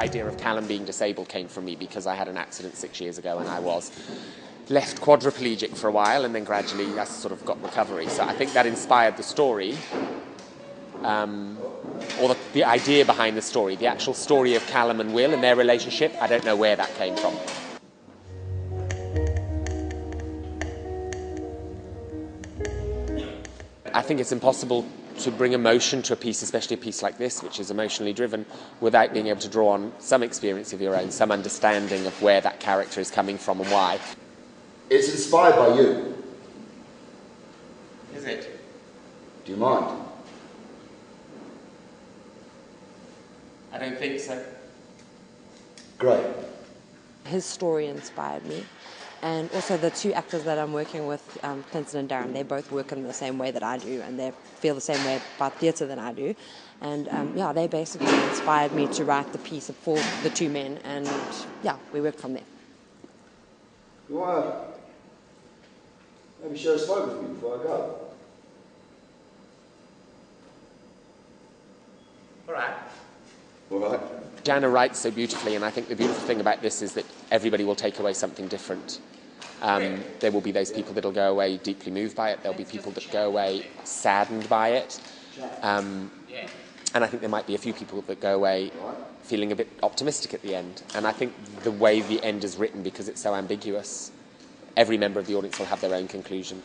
idea of Callum being disabled came from me because I had an accident 6 years ago and I was left quadriplegic for a while, and then gradually I sort of got recovery. So I think that inspired the story, or the idea behind the story. The actual story of Callum and Will and their relationship, I don't know where that came from. I think it's impossible to bring emotion to a piece, especially a piece like this, which is emotionally driven, without being able to draw on some experience of your own, some understanding of where that character is coming from and why. It's inspired by you. Is it? Do you mind? I don't think so. Great. His story inspired me. And also the two actors that I'm working with, Clinton and Darren, they both work in the same way that I do, and they feel the same way about theatre than I do. And yeah, they basically inspired me to write the piece for the two men, and yeah, we worked from there. You want to maybe share a smoke with me before I go? All right. All right. Jana writes so beautifully, and I think the beautiful thing about this is that everybody will take away something different. There will be those people that will go away deeply moved by it. There'll be people that go away saddened by it. And I think there might be a few people that go away feeling a bit optimistic at the end. And I think the way the end is written, because it's so ambiguous, every member of the audience will have their own conclusion.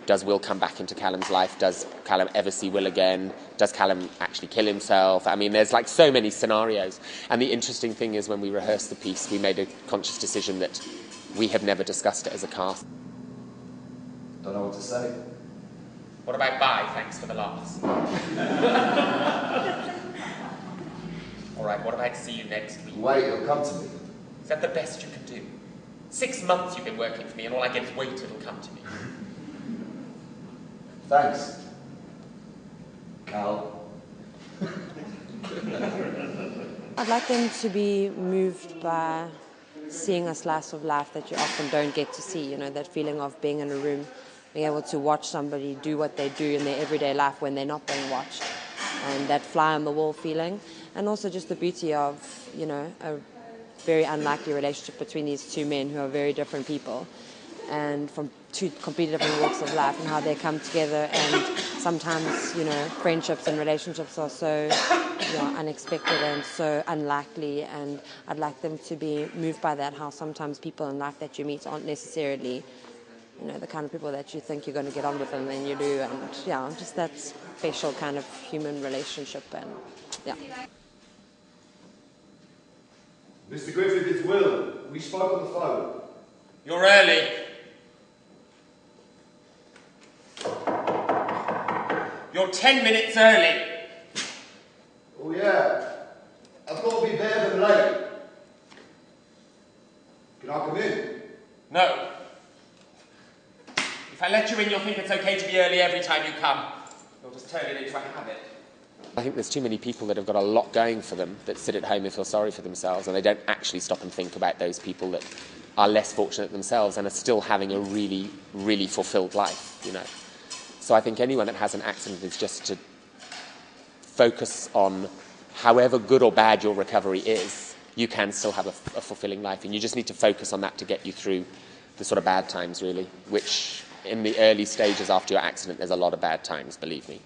Does Will come back into Callum's life? Does Callum ever see Will again? Does Callum actually kill himself? I mean, there's like so many scenarios. And the interesting thing is when we rehearsed the piece, we made a conscious decision that we have never discussed it as a cast. Don't know what to say. What about bye, thanks for the laughs? All right, what about see you next week? Wait, it'll come to me. Is that the best you can do? 6 months you've been working for me, and all I get is wait, it'll come to me. Thanks, Cal. I'd like them to be moved by seeing a slice of life that you often don't get to see, you know, that feeling of being in a room, being able to watch somebody do what they do in their everyday life when they're not being watched, and that fly on the wall feeling, and also just the beauty of, you know, a very unlikely relationship between these two men who are very different people and from two completely different walks of life, and how they come together. And sometimes, you know, friendships and relationships are so, you know, unexpected and so unlikely, and I'd like them to be moved by that, how sometimes people in life that you meet aren't necessarily, you know, the kind of people that you think you're going to get on with and then you do, and yeah, just that special kind of human relationship. And yeah. Mr. Griffith, it's Will. We spoke on the phone. You're early. You're 10 minutes early. Oh yeah. I've got to be better than late. Can I come in? No. If I let you in, you'll think it's okay to be early every time you come. You'll just turn it into a habit. I think there's too many people that have got a lot going for them that sit at home and feel sorry for themselves, and they don't actually stop and think about those people that are less fortunate themselves and are still having a really, really fulfilled life, you know. So I think anyone that has an accident is just to focus on however good or bad your recovery is, you can still have a fulfilling life, and you just need to focus on that to get you through the sort of bad times, really, which in the early stages after your accident, there's a lot of bad times, believe me.